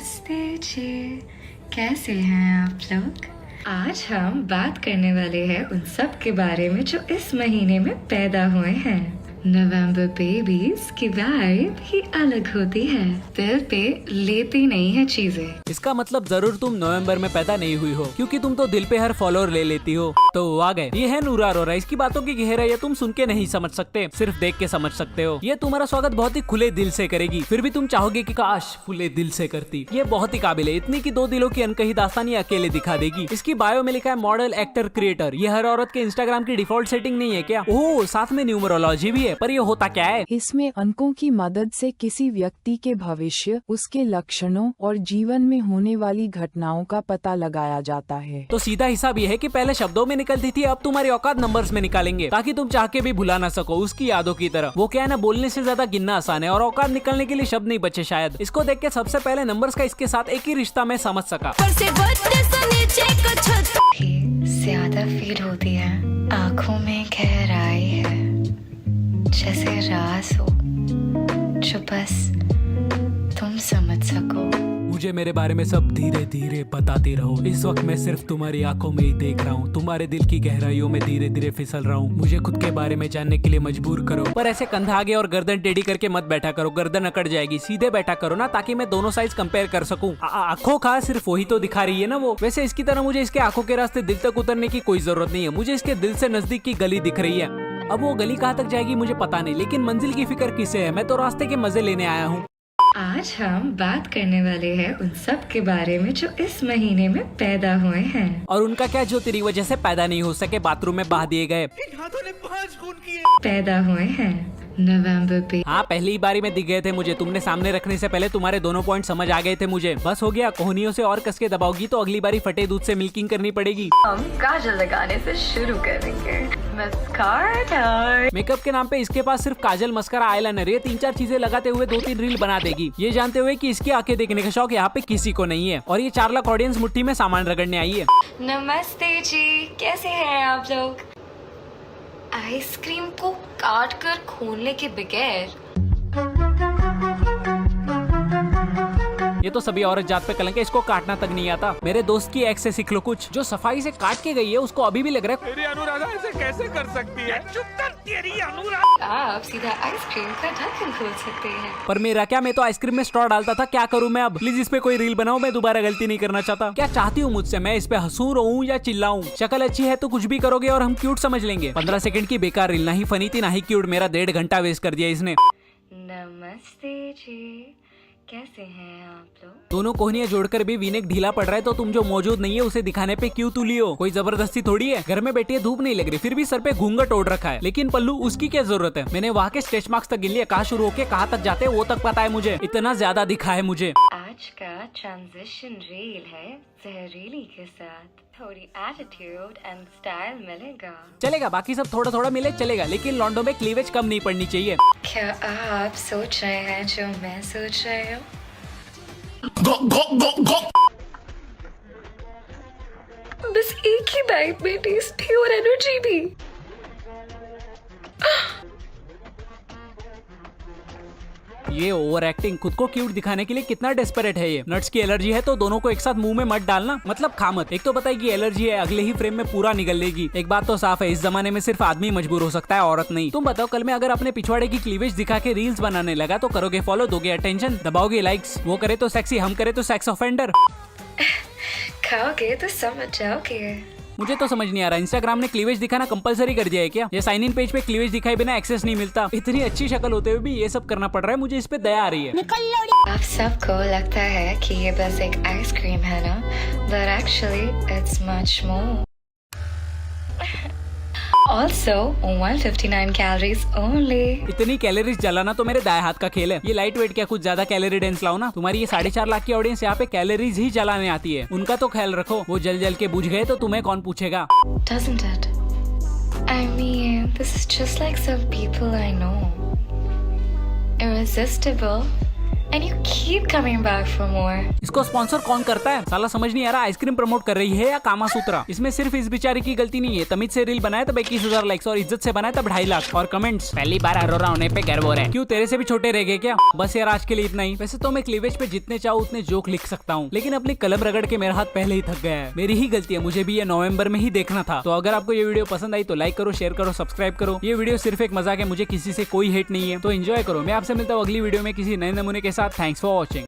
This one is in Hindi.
नमस्ते जी, कैसे हैं आप लोग। आज हम बात करने वाले हैं उन सब के बारे में जो इस महीने में पैदा हुए हैं। नवंबर बेबीज की वाइब ही अलग होती है, दिल पे लेती नहीं है चीजें। इसका मतलब जरूर तुम नवंबर में पैदा नहीं हुई हो, क्योंकि तुम तो दिल पे हर फॉलोअर ले लेती हो। तो आ गए, ये है नूरा अरोरा। इसकी बातों की गहराई तुम सुन के नहीं समझ सकते, सिर्फ देख के समझ सकते हो। ये तुम्हारा स्वागत बहुत ही खुले दिल से करेगी, फिर भी तुम चाहोगे कि काश खुले दिल से करती। ये बहुत ही काबिल है, इतनी की 2 दिलों की अनकही दास्तान ये अकेले दिखा देगी। इसकी बायो में लिखा है मॉडल, एक्टर, क्रिएटर। ये हर औरत के इंस्टाग्राम की डिफॉल्ट सेटिंग नहीं है क्या? ओह, साथ में न्यूमरोलॉजी भी है। पर ये होता क्या है? इसमें अंकों की मदद से किसी व्यक्ति के भविष्य, उसके लक्षणों और जीवन में होने वाली घटनाओं का पता लगाया जाता है। तो सीधा हिसाब ये है कि पहले शब्दों में निकलती थी, अब तुम्हारी औकात नंबर्स में निकालेंगे, ताकि तुम चाह के भी भुला ना सको उसकी यादों की तरह। वो क्या है ना, बोलने से ज्यादा गिनना आसान है और औकात निकलने के लिए शब्द नहीं बचे शायद। इसको देख के सबसे पहले नंबर्स का इसके साथ एक ही रिश्ता मैं समझ सका। ज्यादा फील होती है, आँखों में गहराई है, जैसे राज हो जो बस तुम समझ सको। मुझे मेरे बारे में सब धीरे धीरे बताते रहो। इस वक्त मैं सिर्फ तुम्हारी आंखों में ही देख रहा हूँ, तुम्हारे दिल की गहराइयों में धीरे धीरे फिसल रहा हूँ। मुझे खुद के बारे में जानने के लिए मजबूर करो, पर ऐसे कंधा आगे और गर्दन टेढ़ी करके मत बैठा करो, गर्दन अकड़ जाएगी। सीधे बैठा करो ना, ताकि मैं दोनों साइज कंपेयर कर सकूं। आंखों का सिर्फ वही तो दिखा रही है ना वो। वैसे इसकी तरह मुझे इसके आंखों के रास्ते दिल तक उतरने की कोई जरूरत नहीं है। मुझे इसके दिल से नजदीक की गली दिख रही है। अब वो गली कहाँ तक जाएगी मुझे पता नहीं, लेकिन मंजिल की फिक्र किसे है? मैं तो रास्ते के मजे लेने आया हूँ। आज हम बात करने वाले हैं उन सब के बारे में जो इस महीने में पैदा हुए हैं। और उनका क्या जो तेरी वजह से पैदा नहीं हो सके, बाथरूम में बहा दिए गए। पैदा हुए हैं नवंबर पे। हाँ, पहली बारी में दिख गए थे मुझे। तुमने सामने रखने से पहले तुम्हारे दोनों पॉइंट समझ आ गए थे मुझे। बस हो गया, कोहनियों से और कसके दबाओगी तो अगली बारी फटे दूध से मिल्किंग करनी पड़ेगी। हम काजल लगाने से शुरू करेंगे। मस्कारा। मेकअप के नाम पे इसके पास सिर्फ काजल, मस्कारा, आईलाइनर, ये 3-4 चीजें लगाते हुए 2-3 रील बना देगी, ये जानते हुए कि इसकी आंखें देखने का शौक यहाँ पे किसी को नहीं है। और ये 4 लाख ऑडियंस मुट्ठी में सामान रगड़ने आई है। नमस्ते जी, कैसे हैं आप लोग। आइसक्रीम को काट कर खोलने के बगैर ये तो सभी औरत जात पे कलंक है, इसको काटना तक नहीं आता। मेरे दोस्त की एक्स से सीख लो कुछ, जो सफाई से काट के गई है उसको अभी भी लग रहा है तेरी अनुराधा ऐसे कैसे कर सकती है? चुप कर तेरी अनुराधा। आप सीधा आइसक्रीम का ढक्कन खोल सकते हैं। पर मेरा क्या, मैं तो आइसक्रीम में स्ट्रॉ डालता था, क्या करूं मैं अब? प्लीज इस पे कोई रील बनाओ, मैं दोबारा गलती नहीं करना चाहता। क्या चाहती हूँ मुझसे? मैं इस पे हंसूं, रोऊं या चिल्लाऊं? शक्ल अच्छी है तो कुछ भी करोगे और हम क्यूट समझ लेंगे। 15 सेकंड की बेकार रील, ना ही फनी थी ना ही क्यूट। मेरा 1.5 घंटा वेस्ट कर दिया इसने। नमस्ते जी, कैसे हैं आप लोग। दोनों कोहनियां जोड़कर भी वीनेक ढीला पड़ रहा है, तो तुम जो मौजूद नहीं है उसे दिखाने पे क्यों तुली हो? कोई जबरदस्ती थोड़ी है। घर में बैठी है, धूप नहीं लग रही, फिर भी सर पे घूंघट ओढ़ रखा है। लेकिन पल्लू, उसकी क्या जरूरत है? मैंने वहाँ के स्ट्रेच मार्क्स तक गिन लिए, कहाँ शुरू होके कहाँ तक जाते हैं वो तक पता है मुझे। इतना ज्यादा दिखा है मुझे। आज का ट्रांजिशन रील है जहरीली के साथ, थोड़ी एटीट्यूड एंड स्टाइल मिलेगा। चलेगा, बाकी सब थोड़ा थोड़ा मिले चलेगा, लेकिन लॉन्डो में क्लीवेज कम नहीं पड़नी चाहिए। क्या आप सोच रहे हैं जो मैं सोच रही हूँ? बस एक ही बाइट में टेस्ट भी और एनर्जी भी। ये ओवर एक्टिंग, खुद को क्यूट दिखाने के लिए कितना डेस्परेट है ये। नट्स की एलर्जी है तो दोनों को एक साथ मुंह में मत डालना, मतलब खा मत। एक तो बताएगी एलर्जी है, अगले ही फ्रेम में पूरा निगल लेगी। एक बात तो साफ है, इस जमाने में सिर्फ आदमी मजबूर हो सकता है, औरत नहीं। तुम बताओ, कल मैं अगर अपने पिछवाड़े की क्लीवेज दिखा के रील्स बनाने लगा तो करोगे फॉलो, दोगे अटेंशन, दबाओगे लाइक्स। वो करे तो सेक्सी, हम करे तो सेक्स ऑफेंडर। खाओगे तो समझ जाओगे। मुझे तो समझ नहीं आ रहा, इंस्टाग्राम ने क्लीवेज दिखाना कंपलसरी कर दिया है क्या? ये साइन इन पेज पे क्लीवेज दिखाए बिना एक्सेस नहीं मिलता। इतनी अच्छी शक्ल होते हुए भी ये सब करना पड़ रहा है, मुझे इस पे दया आ रही है। आप सबको लगता है कि ये बस एक आइसक्रीम है ना, but actually it's much more. Also 159 calories only. इतनी कैलोरीज जलाना तो मेरे दाएं हाथ का खेल है। ये लाइट वेट क्या, कुछ ज्यादा कैलोरी डेंस लाओ ना। तुम्हारी ये 4.5 लाख की ऑडियंस यहाँ पे कैलोरीज ही जलाने आती है, उनका तो ख्याल रखो। वो जल जल के बुझ गए तो तुम्हें कौन पूछेगा? Doesn't it? I mean, this is just like some people I know. Irresistible, and you keep coming back for more. इसको स्पॉन्सर कौन करता है साला, समझ नहीं आ रहा। आइसक्रीम प्रमोट कर रही है या कामा सूत्रा? इसमें सिर्फ इस बेचारे की गलती नहीं है। तमीज से रील बनाया तब 21,000 लाइक्स और इज्जत से बनाया तब 2.5 लाख और कमेंट्स पहली बार अरोरा होने पे गर्व है। क्यों तेरे से भी छोटे रह गए क्या? बस यार आज के लिए इतना ही। वैसे तो मैं क्लीवेज पे जितने चाहूँ उतने जोक लिख सकता हूँ, लेकिन अपनी कलम रगड़ के मेरा हाथ पहले ही थक गया है। मेरी ही गलती है, मुझे भी ये नवंबर में ही देखना था। तो अगर आपको ये वीडियो पसंद आई तो लाइक करो, शेयर करो, सब्सक्राइब करो। ये वीडियो सिर्फ एक मजाक है, मुझे किसी से कोई हेट नहीं है, तो एंजॉय करो। मैं आपसे मिलता हूँ अगली वीडियो में किसी नए नमूने के साथ। Thanks for watching.